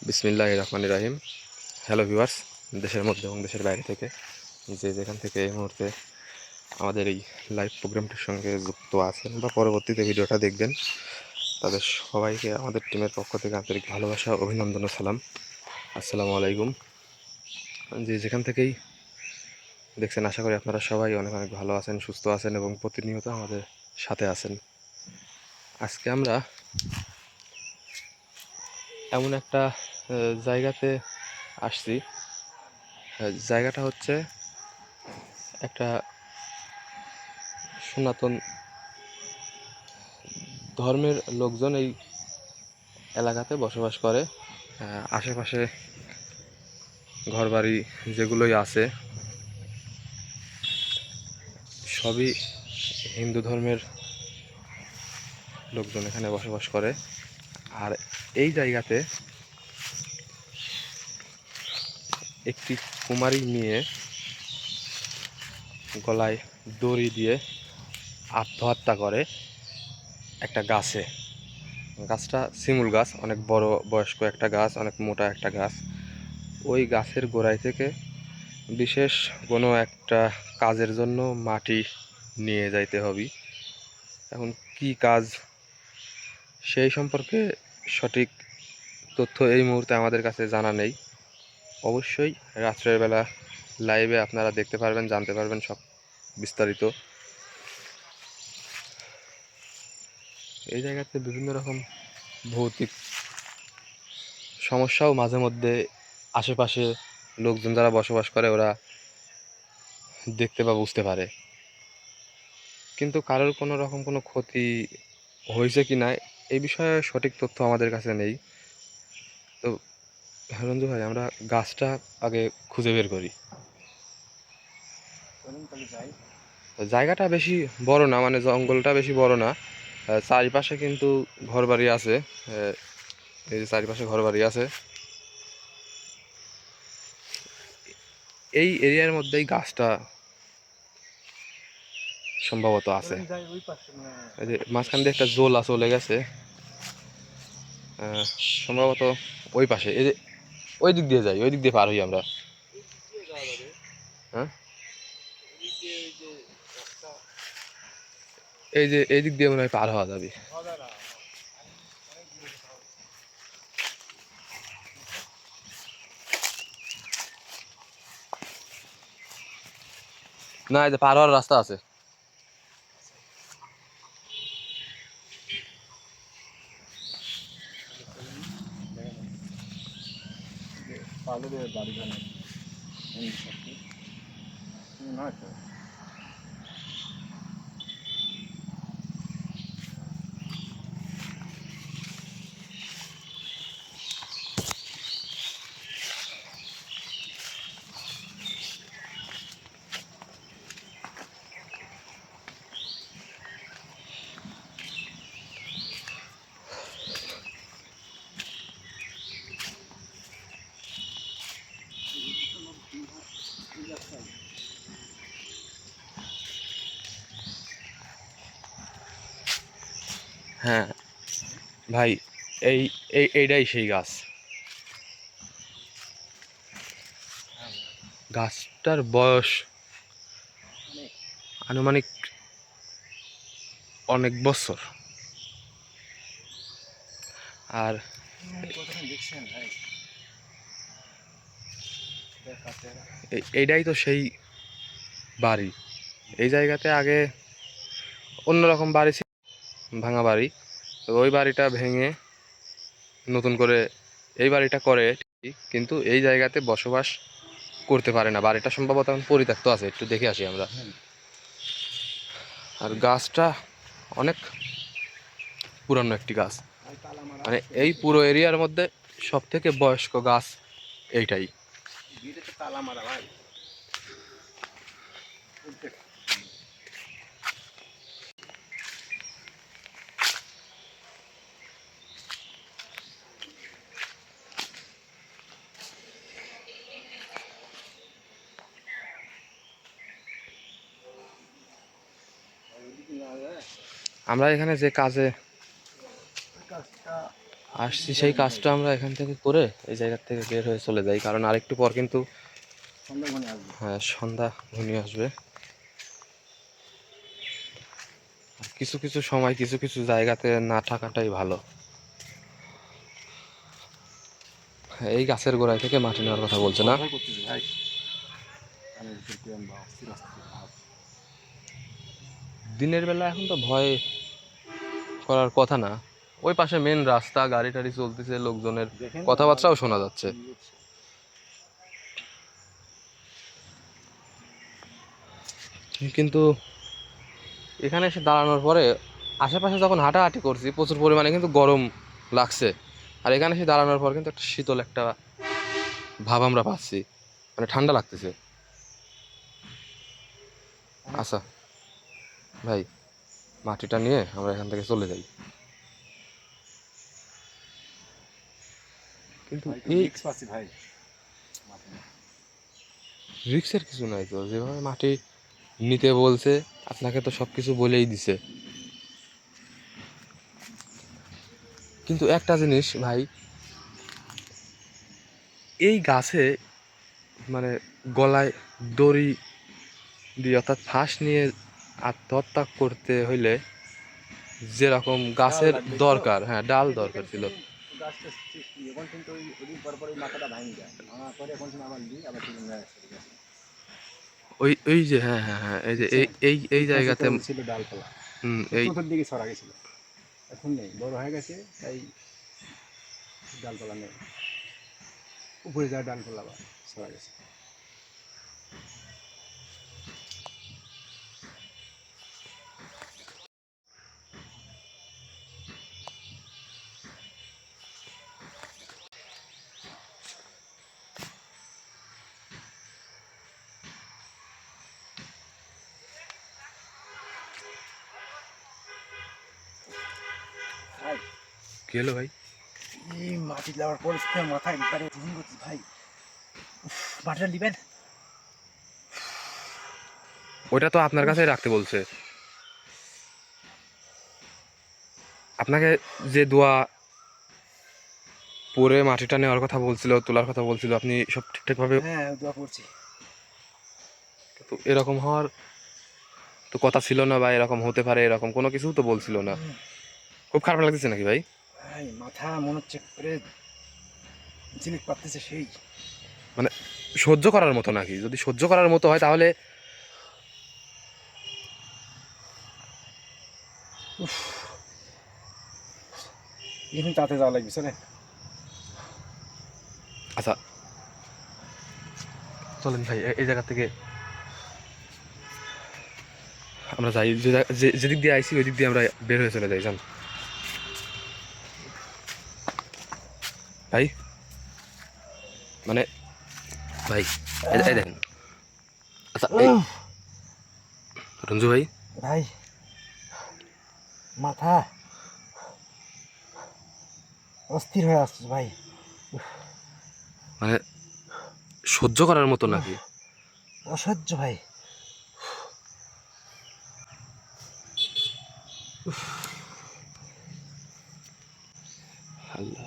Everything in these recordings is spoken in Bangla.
বিসমিল্লাহির রহমানির রহিম। হ্যালো ভিউয়ার্স, দেশের মধ্যে এবং দেশের বাইরে থেকে যে যেখান থেকে এই মুহূর্তে আমাদের এই লাইভ প্রোগ্রামটির সঙ্গে যুক্ত আছেন বা পরবর্তীতে ভিডিওটা দেখবেন, তাদের সবাইকে আমাদের টিমের পক্ষ থেকে আন্তরিক ভালোবাসা, অভিনন্দন ও সালাম। আসসালামু আলাইকুম। যে যেখান থেকেই দেখছেন, আশা করি আপনারা সবাই অনেক অনেক ভালো আছেন, সুস্থ আছেন এবং প্রতিনিয়ত আমাদের সাথে আছেন। আজকে আমরা এমন একটা জায়গাতে আসছি। জায়গাটা হচ্ছে একটা সনাতন ধর্মের লোকজন এই এলাকাতে বসবাস করে। আশেপাশে ঘরবাড়ি যেগুলোই আছে সবই হিন্দু ধর্মের লোকজন এখানে বসবাস করে। আর এই জায়গাতে একটি কুমারী নিয়ে গলায় দড়ি দিয়ে আত্মহত্যা করে একটা গাছে। গাছটা শিমুল গাছ, অনেক বড় বয়স্ক একটা গাছ, অনেক মোটা একটা গাছ। ওই গাছের গোড়ায় থেকে বিশেষ কোনো একটা কাজের জন্য মাটি নিয়ে যাইতে হবে। এখন কি কাজ সেই সম্পর্কে সঠিক তথ্য এই মুহূর্তে আমাদের কাছে জানা নেই। অবশ্যই রাত্রের বেলা লাইভে আপনারা দেখতে পারবেন, জানতে পারবেন সব বিস্তারিত। এই জায়গাতে বিভিন্ন রকম ভৌতিক সমস্যাও মাঝে মধ্যে আশেপাশে লোকজন যারা বসবাস করে ওরা দেখতে বা বুঝতে পারে, কিন্তু কারোর কোনো রকম কোনো ক্ষতি হয়েছে কি না এই বিষয়ে সঠিক তথ্য আমাদের কাছে নেই। তো রঞ্জু ভাই, আমরা গাছটা আগে খুঁজে বের করি। জায়গাটা বেশি বড় না, মানে জঙ্গলটা বেশি বড় না। চারিপাশে কিন্তু ঘরবাড়ি আছে। এই যে চারিপাশে ঘরবাড়ি আছে, এই এরিয়ার মধ্যেই গাছটা সম্ভবত আছে। এই যে মাঝখান দিয়ে একটা জোলা চলে গেছে, সম্ভবত ওই পাশে। এই যে ওই দিক দিয়ে যাই, ওই দিক দিয়ে পার হই আমরা। হ্যাঁ, এই যে এই দিক দিয়ে মনে হয় পার হওয়া যাবে। না, এই যে পার হওয়ার রাস্তা আছে। হ্যাঁ ভাই, এই এইটাই সেই গাছ। গাছটার বয়স আনুমানিক অনেক বছর। আর এইটাই তো সেই বাড়ি। এই জায়গাতে আগে অন্যরকম বাড়ি ছিল, ভাঙা বাড়ি। তো ওই বাড়িটা ভেঙে নতুন করে এই বাড়িটা করে ঠিকই, কিন্তু এই জায়গাতে বসবাস করতে পারে না। বাড়িটা সম্ভবত এখন পরিত্যক্ত আছে, একটু দেখে আসি আমরা। আর গাছটা অনেক পুরানো একটি গাছ, মানে এই পুরো এরিয়ার মধ্যে সব থেকে বয়স্ক গাছ এইটাই। আমরা এখানে যে কাজে আসছি সেই কাজটা আমরা এখান থেকে করে এই জায়গা থেকে বের হয়ে চলে যাই, কারণ আরেকটু পর কিন্তু হ্যাঁ সন্ধ্যা ঘনিয়ে আসবে। কিছু কিছু সময় কিছু কিছু জায়গাতে না থাকাটাই ভালো। এই গাছের গোড়ায় থেকে মাটি নেওয়ার কথা বলছে না? দিনের বেলা এখন তো ভয় করার কথা না, ওই পাশে মেন রাস্তা, গাড়ি টাড়ি চলতেছে, লোকজনের কথাবার্তাও শোনা যাচ্ছে। কিন্তু এখানে এসে দাঁড়ানোর পরে আশেপাশে যখন হাঁটাহাঁটি করছি প্রচুর পরিমাণে কিন্তু গরম লাগছে, আর এখানে এসে দাঁড়ানোর পর কিন্তু একটা শীতল একটা ভাব আমরা পাচ্ছি, মানে ঠান্ডা লাগতেছে। আচ্ছা ভাই, মাটিটা নিয়ে আমরা এখান থেকে চলে যাই। কিন্তু এই ভাই রিক্সের কিছু নাই তো, যেভাবে মাটি নিতে বলছে আপনাকে তো সব কিছু বলেই দিছে। কিন্তু একটা জিনিস ভাই, এই গাছে মানে গলায় দড়ি দিয়ে অর্থাৎ ফাঁস নিয়ে আত্মহত্যা করতে হইলে যেরকম গাছের দরকার, হ্যাঁ ডাল দরকার ছিল। গাছটা এখন কিন্তু ওই পর পর মাথাটা ভাঙি যায়, ভাঙার পরে এখন আবার দিই আবার ঠিক হয়ে আসছে। ওই ওই যে হ্যাঁ হ্যাঁ হ্যাঁ, এই যে এই এই এই জায়গাতে ছিল ডালপালা, এই চতুর্থ দিকে ছড়া গেছিল, এখন নেই, বড় হয়ে গেছে তাই ডালপালা নেই, উপরে যা ডালপালা আবার ছড়া গেছে। কি হলো ভাই? এই মাটি দেওয়ার পর মাথা একবারে ধুন করছি ভাই, মাটিটা নিবেন। ওইটা তো আপনার কাছেই রাখতে বলছে। আপনাকে যে দোয়া পরে মাটিটা নেওয়ার কথা বলছিল, তোলার কথা বলছিল, আপনি সব ঠিকঠাকভাবে? হ্যাঁ দোয়া করছি। তো এরকম হওয়ার তো কথা ছিল না, বা এরকম হতে পারে এরকম কোনো কিছু তো বলছিল না। খুব খারাপ লাগতেছে নাকি ভাই? ভাই মাথা মনে হচ্ছে করে ঝিলিক পাততেছে সেই। মানে সহ্য করার মতো নাকি? যদি সহ্য করার মতো হয় তাহলে এখন তাতে যাওয়া লাগবে চলেন। আচ্ছা চলেন ভাই, এই জায়গা থেকে আমরা যাই, যেদিক দিয়ে আইসি ওই দিক দিয়ে আমরা বের হয়ে চলে যাই। যান ভাই, মানে ভাই এই দেখেন। আচ্ছা এই রঞ্জু ভাই, ভাই মাথা অস্থির হয়ে আসছে ভাই, মানে সহ্য করার মতো নাকি? অসহ্য ভাই। আল্লাহ।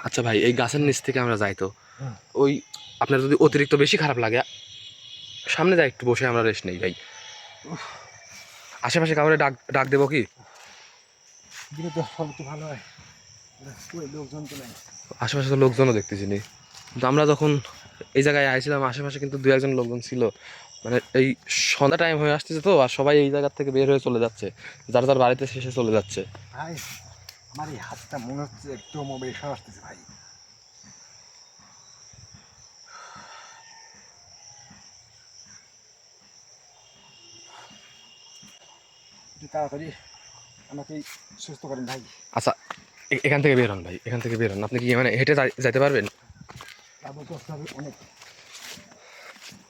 আচ্ছা ভাই, এই গাছের নিচ থেকে আমরা যাই তো, ওই আপনার যদি অতিরিক্ত বেশি খারাপ লাগে সামনে যাই, একটু বসে আমরা রেস্ট নেই ভাই। আশেপাশে কাউরে ডাক ডাক দেবো কি? দিলে তো সব একটু ভালো হয়, লোকজন তো নাই। আশেপাশে তো লোকজনও দেখতেছি নি, কিন্তু আমরা যখন এই জায়গায় আইছিলাম আশেপাশে কিন্তু দু একজন লোকজন ছিল। মানে এই সন্ধ্যা টাইম হয়ে আসতেছে তো, আর সবাই এই জায়গার থেকে বের হয়ে চলে যাচ্ছে, যার যার বাড়িতে শেষে চলে যাচ্ছে। ভাই আমার এই হাতটা মনে হচ্ছে একটু মোবাইল আসতেছে ভাই। একটু তাড়াতাড়ি আমাকে সুস্থ করেন ভাই। আচ্ছা এখান থেকে বের হন ভাই, এখান থেকে বের হন। আপনি কি মানে হেঁটে যাইতে পারবেন? কষ্ট হবে অনেক।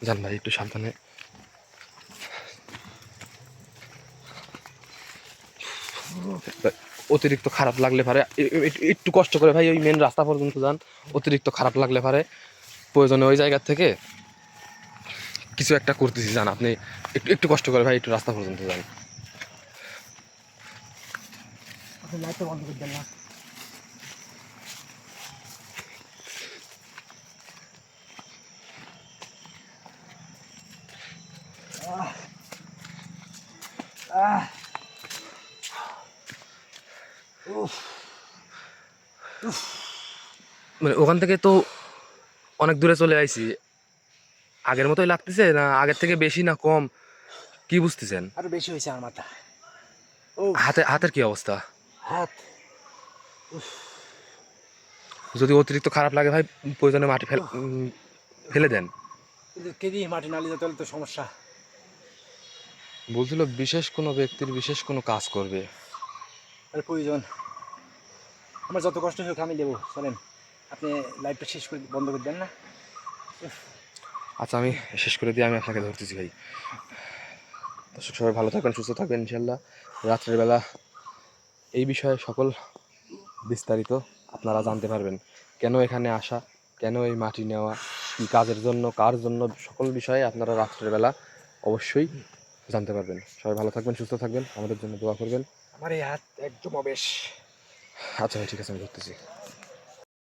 যান ভাই, একটু সাবধানে। অতিরিক্ত খারাপ লাগলে পারে একটু কষ্ট করে ভাই ওই মেন রাস্তা পর্যন্ত যান। অতিরিক্ত খারাপ লাগলে পারে প্রয়োজনে ওই জায়গার থেকে কিছু একটা করতেছি, যান আপনি একটু একটু কষ্ট করে ভাই একটু রাস্তা পর্যন্ত যান। আপনি লাইটটা বন্ধ করে দেন না। আহ আহ উফ মানে ওখান থেকে তো অনেক দূরে চলে আইছি, আগের মতোই লাগতেছে না আগের থেকে বেশি না কম কি বুঝতেছেন? আরো বেশি হয়েছে আমার মাথা। ও হাতের কি অবস্থা? হাত উফ যদি অতিরিক্ত খারাপ লাগে ভাই প্রয়োজনে মাটি উফ, ফেলে দেন। কিন্তু কে দিয়ে মাটি নালি যেতে হলে তো সমস্যা। বলছিল বিশেষ কোনো ব্যক্তির বিশেষ কোনো কাজ করবে। তার প্রয়োজন আমার যত কষ্ট হোক আমি দেবো, চলেন। আপনি লাইটটা শেষ করে বন্ধ করে দেন না। উফ, আচ্ছা আমি শেষ করে দিয়ে আমি আপনাকে ধরতেছি ভাই। দর্শক সবাই ভালো থাকবেন, সুস্থ থাকবেন ইনশাল্লাহ। রাত্রের বেলা এই বিষয়ে সকল বিস্তারিত আপনারা জানতে পারবেন, কেন এখানে আসা, কেন এই মাটি নেওয়া, কী কাজের জন্য, কার জন্য, সকল বিষয়ে আপনারা রাত্রের বেলা অবশ্যই জানতে পারবেন। সবাই ভালো থাকবেন, সুস্থ থাকবেন, আমাদের জন্য দোয়া করবেন। আমার এই হাত একদম অবেশ। আচ্ছা ভাই ঠিক আছে, আমি ধরতেছি।